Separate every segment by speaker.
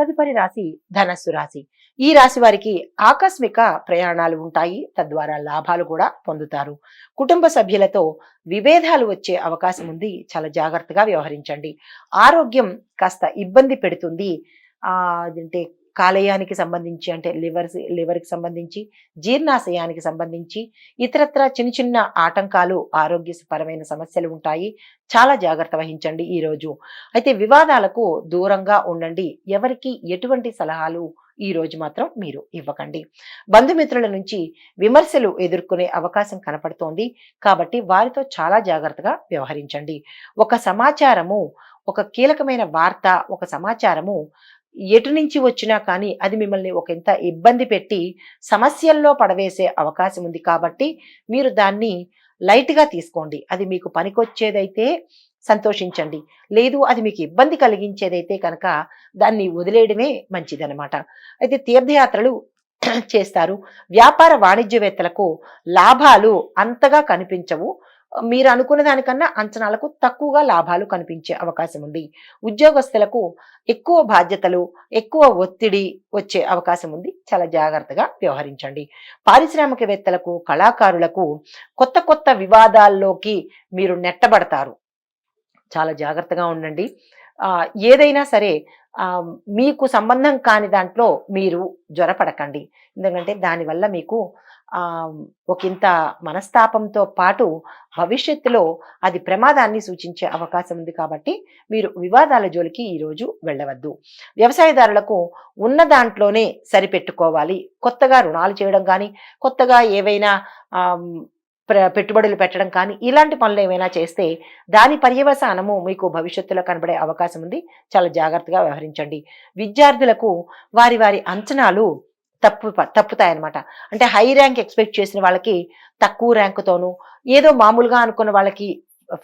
Speaker 1: తదుపరి రాశి ధనస్సు రాశి. ఈ రాశి వారికి ఆకస్మిక ప్రయాణాలు ఉంటాయి. తద్వారా లాభాలు కూడా పొందుతారు. కుటుంబ సభ్యులతో విభేదాలు వచ్చే అవకాశం ఉంది. చాలా జాగ్రత్తగా వ్యవహరించండి. ఆరోగ్యం కాస్త ఇబ్బంది పెడుతుంది. అదంటే కాలేయానికి సంబంధించి అంటే లివర్కి సంబంధించి, జీర్ణాశయానికి సంబంధించి ఇతరత్ర చిన్న చిన్న ఆటంకాలు, ఆరోగ్యపరమైన సమస్యలు ఉంటాయి. చాలా జాగ్రత్త వహించండి ఈరోజు. అయితే వివాదాలకు దూరంగా ఉండండి. ఎవరికి ఎటువంటి సలహాలు ఈ రోజు మాత్రం మీరు ఇవ్వకండి. బంధుమిత్రుల నుంచి విమర్శలు ఎదుర్కొనే అవకాశం కనపడుతోంది. కాబట్టి వారితో చాలా జాగ్రత్తగా వ్యవహరించండి. ఒక సమాచారము, ఒక కీలకమైన వార్త, ఒక సమాచారము ఎటు నుంచి వచ్చినా కానీ అది మిమ్మల్ని ఒకంత ఇబ్బంది పెట్టి సమస్యల్లో పడవేసే అవకాశం ఉంది. కాబట్టి మీరు దాన్ని లైట్‌గా తీసుకోండి. అది మీకు పనికొచ్చేదైతే సంతోషించండి. లేదు అది మీకు ఇబ్బంది కలిగించేదైతే కనుక దాన్ని వదిలేయడమే మంచిదనమాట. అయితే తీర్థయాత్రలు చేస్తారు. వ్యాపార వాణిజ్యవేత్తలకు లాభాలు అంతగా కనిపించవు. మీరు అనుకున్న దానికన్నా అంచనాలకు తక్కువగా లాభాలు కనిపించే అవకాశం ఉంది. ఉద్యోగస్తులకు ఎక్కువ బాధ్యతలు, ఎక్కువ ఒత్తిడి వచ్చే అవకాశం ఉంది. చాలా జాగ్రత్తగా వ్యవహరించండి. పారిశ్రామికవేత్తలకు, కళాకారులకు కొత్త కొత్త వివాదాల్లోకి మీరు నెట్టబడతారు. చాలా జాగ్రత్తగా ఉండండి. ఏదైనా సరే మీకు సంబంధం కాని దాంట్లో మీరు జ్వరపడకండి. ఎందుకంటే దానివల్ల మీకు ఒకంత మనస్తాపంతో పాటు భవిష్యత్తులో అది ప్రమాదాన్ని సూచించే అవకాశం ఉంది. కాబట్టి మీరు వివాదాల జోలికి ఈరోజు వెళ్ళవద్దు. వ్యవసాయదారులకు ఉన్న దాంట్లోనే సరిపెట్టుకోవాలి. కొత్తగా రుణాలు చేయడం కానీ, కొత్తగా ఏవైనా పెట్టుబడులు పెట్టడం కానీ ఇలాంటి పనులు ఏమైనా చేస్తే దాని పర్యవసానము మీకు భవిష్యత్తులో కనబడే అవకాశం ఉంది. చాలా జాగ్రత్తగా వ్యవహరించండి. విద్యార్థులకు వారి వారి అంచనాలు తప్పుతాయన్నమాట. అంటే హై ర్యాంక్ ఎక్స్పెక్ట్ చేసిన వాళ్ళకి తక్కువ ర్యాంకుతోనూ, ఏదో మామూలుగా అనుకున్న వాళ్ళకి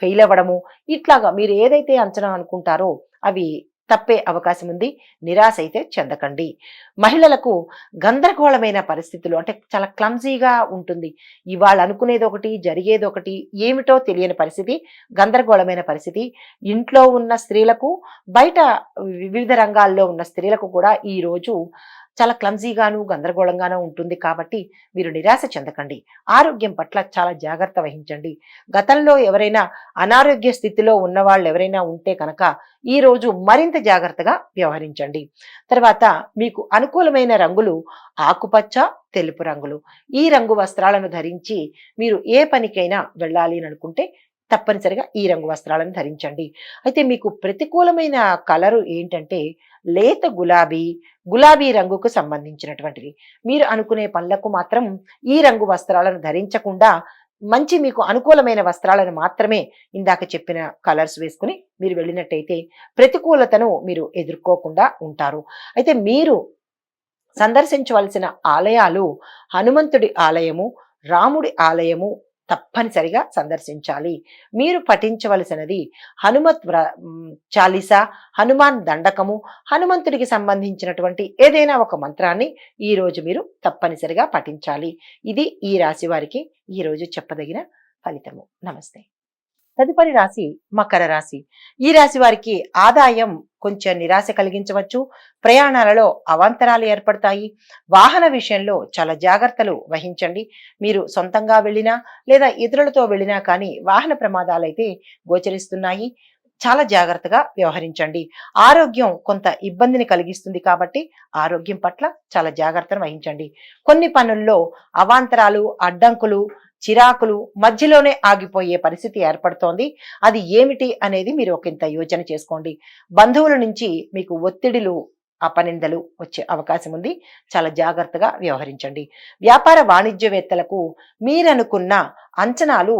Speaker 1: ఫెయిల్ అవ్వడము, ఇట్లాగా మీరు ఏదైతే అంచనా అనుకుంటారో అవి తప్పే అవకాశం ఉంది. నిరాశ అయితే చెందకండి. మహిళలకు గందరగోళమైన పరిస్థితులు అంటే చాలా క్లమ్జీగా ఉంటుంది. ఇవాళ అనుకునేది ఒకటి, జరిగేది ఒకటి, ఏమిటో తెలియని పరిస్థితి, గందరగోళమైన పరిస్థితి. ఇంట్లో ఉన్న స్త్రీలకు, బయట వివిధ రంగాల్లో ఉన్న స్త్రీలకు కూడా ఈరోజు చాలా క్లమ్జీగాను, గందరగోళంగానూ ఉంటుంది. కాబట్టి మీరు నిరాశ చెందకండి. ఆరోగ్యం పట్ల చాలా జాగ్రత్త వహించండి. గతంలో ఎవరైనా అనారోగ్య స్థితిలో ఉన్నవాళ్ళు ఎవరైనా ఉంటే కనుక ఈరోజు మరింత జాగ్రత్తగా వ్యవహరించండి. తర్వాత మీకు అనుకూలమైన రంగులు ఆకుపచ్చ, తెలుపు రంగులు. ఈ రంగు వస్త్రాలను ధరించి మీరు ఏ పనికైనా వెళ్ళాలి అని అనుకుంటే తప్పనిసరిగా ఈ రంగు వస్త్రాలను ధరించండి. అయితే మీకు ప్రతికూలమైన కలరు ఏంటంటే లేత గులాబీ రంగుకు సంబంధించినటువంటిది. మీరు అనుకునే పనులకు మాత్రం ఈ రంగు వస్త్రాలను ధరించకుండా మంచి మీకు అనుకూలమైన వస్త్రాలను మాత్రమే ఇందాక చెప్పిన కలర్స్ వేసుకుని మీరు వెళ్ళినట్టయితే ప్రతికూలతను మీరు ఎదుర్కోకుండా ఉంటారు. అయితే మీరు సందర్శించవలసిన ఆలయాలు హనుమంతుడి ఆలయము, రాముడి ఆలయము తప్పనిసరిగా సందర్శించాలి. మీరు పఠించవలసినది చాలీసా, హనుమాన్ దండకము, హనుమంతుడికి సంబంధించినటువంటి ఏదైనా ఒక మంత్రాన్ని ఈరోజు మీరు తప్పనిసరిగా పఠించాలి. ఇది ఈ రాశి వారికి ఈరోజు చెప్పదగిన ఫలితము. నమస్తే. తదుపరి రాశి మకర రాశి. ఈ రాశి వారికి ఆదాయం కొంచెం నిరాశ కలిగించవచ్చు. ప్రయాణాలలో అవాంతరాలు ఏర్పడతాయి. వాహన విషయంలో చాలా జాగ్రత్తలు వహించండి. మీరు సొంతంగా వెళ్ళినా లేదా ఇతరులతో వెళ్ళినా కానీ వాహన ప్రమాదాలు అయితే గోచరిస్తున్నాయి. చాలా జాగ్రత్తగా వ్యవహరించండి. ఆరోగ్యం కొంత ఇబ్బందిని కలిగిస్తుంది. కాబట్టి ఆరోగ్యం పట్ల చాలా జాగ్రత్తను వహించండి. కొన్ని పనుల్లో అవాంతరాలు, అడ్డంకులు, చిరాకులు మధ్యలోనే ఆగిపోయే పరిస్థితి ఏర్పడుతోంది. అది ఏమిటి అనేది మీరు ఒకంత యోచన చేసుకోండి. బంధువుల నుంచి మీకు ఒత్తిడిలు, అపనిందలు వచ్చే అవకాశం ఉంది. చాలా జాగ్రత్తగా వ్యవహరించండి. వ్యాపార వాణిజ్యవేత్తలకు మీరనుకున్న అంచనాలు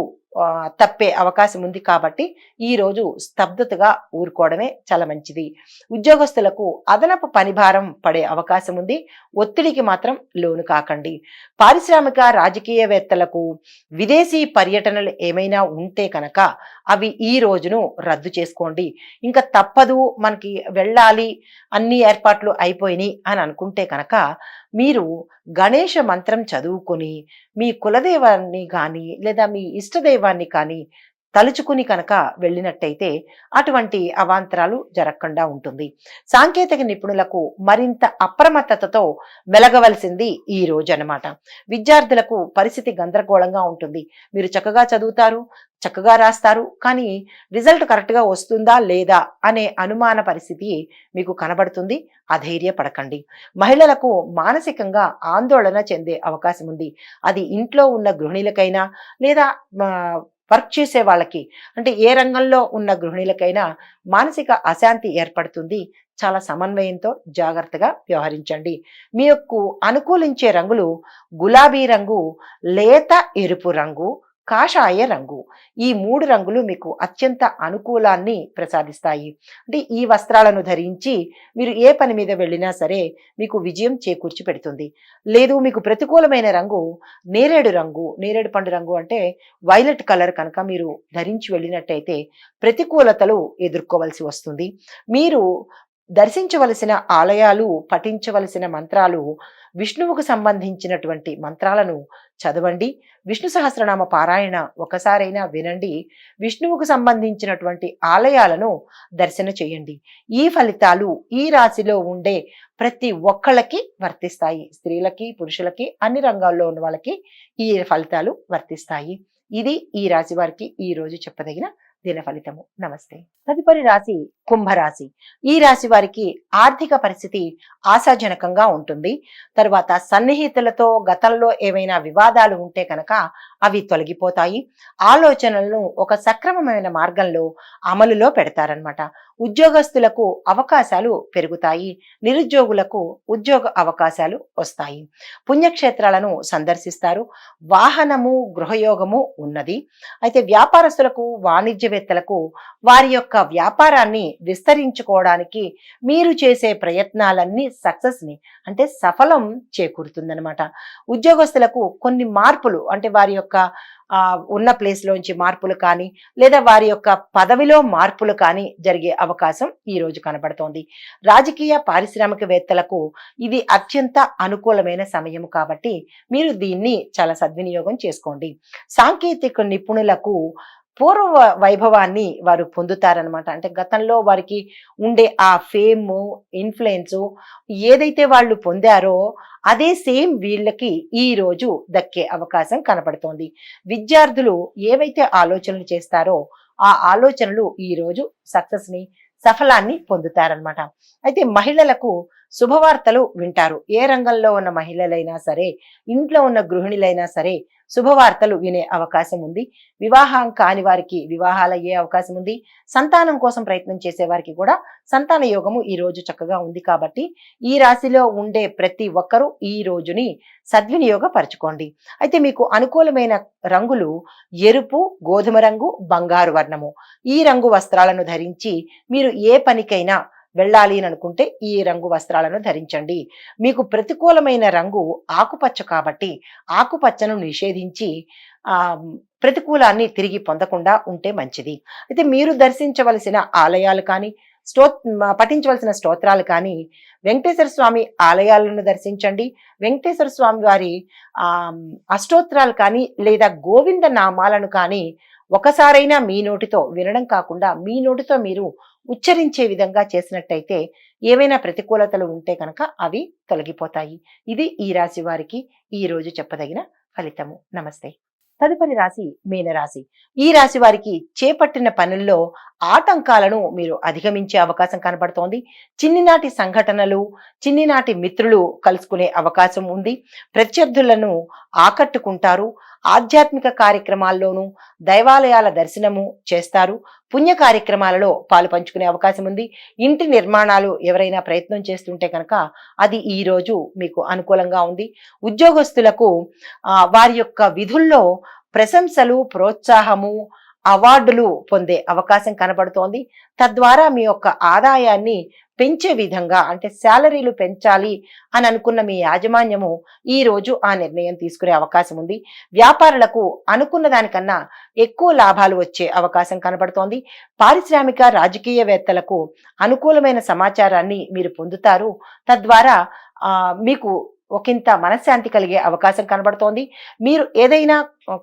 Speaker 1: తప్పే అవకాశం ఉంది. కాబట్టి ఈరోజు స్తబ్దతగా ఊరుకోవడమే చాలా మంచిది. ఉద్యోగస్తులకు అదనపు పనిభారం పడే అవకాశం ఉంది. ఒత్తిడికి మాత్రం లోను కాకండి. పారిశ్రామిక రాజకీయవేత్తలకు విదేశీ పర్యటనలు ఏమైనా ఉంటే కనుక అవి ఈ రోజును రద్దు చేసుకోండి. ఇంకా తప్పదు, మనకి వెళ్ళాలి, అన్ని ఏర్పాట్లు అయిపోయినాయి అని అనుకుంటే కనుక మీరు గణేష మంత్రం చదువుకొని మీ కులదైవాన్ని కానీ లేదా మీ ఇష్టదైవాన్ని కానీ తలుచుకుని కనుక వెళ్ళినట్టయితే అటువంటి అవాంతరాలు జరగకుండా ఉంటుంది. సాంకేతిక నిపుణులకు మరింత అప్రమత్తతతో మెలగవలసింది ఈ రోజు అన్నమాట. విద్యార్థులకు పరిస్థితి గందరగోళంగా ఉంటుంది. మీరు చక్కగా చదువుతారు, చక్కగా రాస్తారు, కానీ రిజల్ట్ కరెక్ట్గా వస్తుందా లేదా అనే అనుమాన పరిస్థితి మీకు కనబడుతుంది. అధైర్యపడకండి. మహిళలకు మానసికంగా ఆందోళన చెందే అవకాశం ఉంది. అది ఇంట్లో ఉన్న గృహిణులకైనా లేదా వర్క్ చేసే వాళ్ళకి, అంటే ఏ రంగంలో ఉన్న గృహిణులకైనా మానసిక అశాంతి ఏర్పడుతుంది. చాలా సమన్వయంతో జాగ్రత్తగా వ్యవహరించండి. మీకు అనుకూలించే రంగులు గులాబీ రంగు, లేత ఎరుపు రంగు, కాషాయ రంగు. ఈ 3 రంగులు మీకు అత్యంత అనుకూలాన్ని ప్రసాదిస్తాయి. అంటే ఈ వస్త్రాలను ధరించి మీరు ఏ పని మీద వెళ్ళినా సరే మీకు విజయం చేకూర్చి పెడుతుంది. లేదు మీకు ప్రతికూలమైన రంగు నేరేడు రంగు, నేరేడు పండు రంగు అంటే వైలెట్ కలర్ కనుక మీరు ధరించి వెళ్ళినట్టయితే ప్రతికూలతలు ఎదుర్కోవలసి వస్తుంది. మీరు దర్శించవలసిన ఆలయాలు, పఠించవలసిన మంత్రాలు, విష్ణువుకు సంబంధించినటువంటి మంత్రాలను చదవండి. విష్ణు సహస్రనామ పారాయణ ఒకసారైనా వినండి. విష్ణువుకు సంబంధించినటువంటి ఆలయాలను దర్శన చేయండి. ఈ ఫలితాలు ఈ రాశిలో ఉండే ప్రతి ఒక్కళ్ళకి వర్తిస్తాయి. స్త్రీలకి, పురుషులకి, అన్ని రంగాల్లో ఉన్న వాళ్ళకి ఈ ఫలితాలు వర్తిస్తాయి. ఇది ఈ రాశి వారికి ఈ రోజు చెప్పదగిన దిన ఫలితము. నమస్తే. తదుపరి రాశి కుంభరాశి. ఈ రాశి వారికి ఆర్థిక పరిస్థితి ఆశాజనకంగా ఉంటుంది. తర్వాత సన్నిహితులతో గతంలో ఏవైనా వివాదాలు ఉంటే కనుక అవి తొలగిపోతాయి. ఆలోచనలను ఒక సక్రమమైన మార్గంలో అమలులో పెడతారనమాట. ఉద్యోగస్తులకు అవకాశాలు పెరుగుతాయి. నిరుద్యోగులకు ఉద్యోగ అవకాశాలు వస్తాయి. పుణ్యక్షేత్రాలను సందర్శిస్తారు. వాహనము, గృహయోగము ఉన్నది. అయితే వ్యాపారస్తులకు, వాణిజ్యవేత్తలకు వారి యొక్క వ్యాపారాన్ని విస్తరించుకోవడానికి మీరు చేసే ప్రయత్నాలన్నీ సక్సెస్ని అంటే సఫలం చేకూరుతుందనమాట. ఉద్యోగస్తులకు కొన్ని మార్పులు, అంటే వారి యొక్క ఉన్న ప్లేస్లోంచి మార్పులు కానీ లేదా వారి యొక్క పదవిలో మార్పులు కానీ జరిగే అవకాశం ఈ రోజు కనబడుతోంది. రాజకీయ పారిశ్రామికవేత్తలకు ఇది అత్యంత అనుకూలమైన సమయం కాబట్టి మీరు దీన్ని చాలా సద్వినియోగం చేసుకోండి. సాంకేతిక నిపుణులకు పూర్వ వైభవాన్ని వారు పొందుతారనమాట. అంటే గతంలో వారికి ఉండే ఆ ఫేమ్, ఇన్ఫ్లుయెన్స్ ఏదైతే వాళ్ళు పొందారో అదే సేమ్ వీళ్ళకి ఈ రోజు దక్కే అవకాశం కనపడుతోంది. విద్యార్థులు ఏవైతే ఆలోచనలు చేస్తారో ఆ ఆలోచనలు ఈ రోజు సక్సెస్ని, సఫలాన్ని పొందుతారనమాట. అయితే మహిళలకు శుభవార్తలు వింటారు. ఏ రంగంలో ఉన్న మహిళలైనా సరే, ఇంట్లో ఉన్న గృహిణులైనా సరే శుభవార్తలు వినే అవకాశం ఉంది. వివాహం కాని వారికి వివాహాలు అయ్యే అవకాశం ఉంది. సంతానం కోసం ప్రయత్నం చేసే వారికి కూడా సంతాన యోగము ఈ రోజు చక్కగా ఉంది. కాబట్టి ఈ రాశిలో ఉండే ప్రతి ఒక్కరూ ఈ రోజుని సద్వినియోగపరచుకోండి. అయితే మీకు అనుకూలమైన రంగులు ఎరుపు, గోధుమ రంగు, బంగారు వర్ణము. ఈ రంగు వస్త్రాలను ధరించి మీరు ఏ పనికైనా వెళ్ళాలి అని అనుకుంటే ఈ రంగు వస్త్రాలను ధరించండి. మీకు ప్రతికూలమైన రంగు ఆకుపచ్చ కాబట్టి ఆకుపచ్చను నిషేధించి ప్రతికూలాన్ని తిరిగి పొందకుండా ఉంటే మంచిది. అయితే మీరు దర్శించవలసిన ఆలయాలు కానీ పఠించవలసిన స్తోత్రాలు కానీ వెంకటేశ్వర స్వామి ఆలయాలను దర్శించండి. వెంకటేశ్వర స్వామి వారి అష్టోత్తరాలు కానీ లేదా గోవింద నామాలను కానీ ఒకసారైనా మీ నోటితో వినడం కాకుండా మీ నోటితో మీరు ఉచ్చరించే విధంగా చేసినట్టయితే ఏవైనా ప్రతికూలతలు ఉంటే కనుక అవి తొలగిపోతాయి. ఇది ఈ రాశి వారికి ఈ రోజు చెప్పదగిన ఫలితము. నమస్తే. తదుపరి రాశి మీనరాశి. ఈ రాశి వారికి చేపట్టిన పనుల్లో ఆటంకాలను మీరు అధిగమించే అవకాశం కనబడుతోంది. చిన్ననాటి సంఘటనలు, చిన్ననాటి మిత్రులు కలుసుకునే అవకాశం ఉంది. ప్రత్యర్థులను ఆకట్టుకుంటారు. ఆధ్యాత్మిక కార్యక్రమాల్లోనూ దైవాలయాల దర్శనము చేస్తారు. పుణ్య కార్యక్రమాలలో పాలు పంచుకునే అవకాశం ఉంది. ఇంటి నిర్మాణాలు ఎవరైనా ప్రయత్నం చేస్తుంటే కనుక అది ఈ రోజు మీకు అనుకూలంగా ఉంది. ఉద్యోగస్తులకు వారి యొక్క విధుల్లో ప్రశంసలు, ప్రోత్సాహము, అవార్డులు పొందే అవకాశం కనబడుతోంది. తద్వారా మీ యొక్క ఆదాయాన్ని పెంచే విధంగా, అంటే శాలరీలు పెంచాలి అని అనుకున్న మీ యాజమాన్యము ఈ రోజు ఆ నిర్ణయం తీసుకునే అవకాశం ఉంది. వ్యాపారులకు అనుకున్న దానికన్నా ఎక్కువ లాభాలు వచ్చే అవకాశం కనబడుతోంది. పారిశ్రామిక రాజకీయవేత్తలకు అనుకూలమైన సమాచారాన్ని మీరు పొందుతారు. తద్వారా మీకు ఒకంత మనశ్శాంతి కలిగే అవకాశం కనబడుతోంది. మీరు ఏదైనా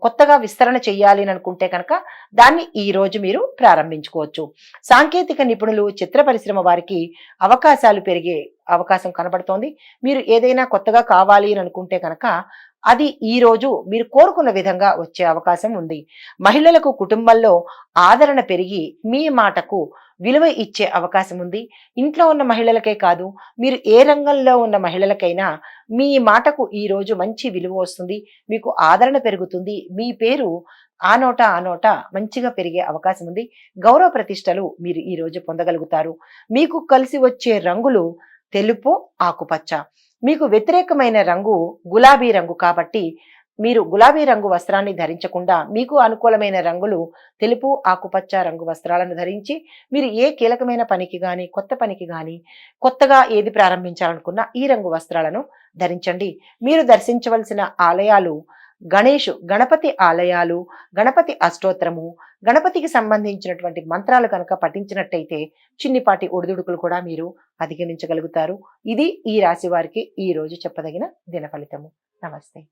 Speaker 1: కొత్తగా విస్తరణ చేయాలి అని అనుకుంటే కనుక దాన్ని ఈ రోజు మీరు ప్రారంభించుకోవచ్చు. సాంకేతిక నిపుణులు, చిత్ర పరిశ్రమ వారికి అవకాశాలు పెరిగే అవకాశం కనబడుతోంది. మీరు ఏదైనా కొత్తగా కావాలి అని అనుకుంటే కనుక అది ఈ రోజు మీరు కోరుకున్న విధంగా వచ్చే అవకాశం ఉంది. మహిళలకు కుటుంబంలో ఆదరణ పెరిగి మీ మాటకు విలువ ఇచ్చే అవకాశం ఉంది. ఇంట్లో ఉన్న మహిళలకే కాదు, మీరు ఏ రంగంలో ఉన్న మహిళలకైనా మీ మాటకు ఈ రోజు మంచి విలువ వస్తుంది. మీకు ఆదరణ పెరుగుతుంది. మీ పేరు ఆ నోట ఆ నోట మంచిగా పెరిగే అవకాశం ఉంది. గౌరవ ప్రతిష్టలు మీరు ఈ రోజు పొందగలుగుతారు. మీకు కలిసి వచ్చే రంగులు తెలుపు, ఆకుపచ్చ. మీకు వ్యతిరేకమైన రంగు గులాబీ రంగు కాబట్టి మీరు గులాబీ రంగు వస్త్రాన్ని ధరించకుండా మీకు అనుకూలమైన రంగులు తెలుపు, ఆకుపచ్చ రంగు వస్త్రాలను ధరించి మీరు ఏ కీలకమైన పనికి గాని, కొత్త పనికి గాని, కొత్తగా ఏది ప్రారంభించాలనుకున్నా ఈ రంగు వస్త్రాలను ధరించండి. మీరు దర్శించవలసిన ఆలయాలు గణపతి ఆలయాలు, గణపతి అష్టోత్తరము, గణపతికి సంబంధించినటువంటి మంత్రాలు కనుక పఠించినట్టయితే చిన్నిపాటి ఒడిదుడుకులు కూడా మీరు అధిగమించగలుగుతారు. ఇది ఈ రాశి వారికి ఈ రోజు చెప్పదగిన దిన ఫలితము. నమస్తే.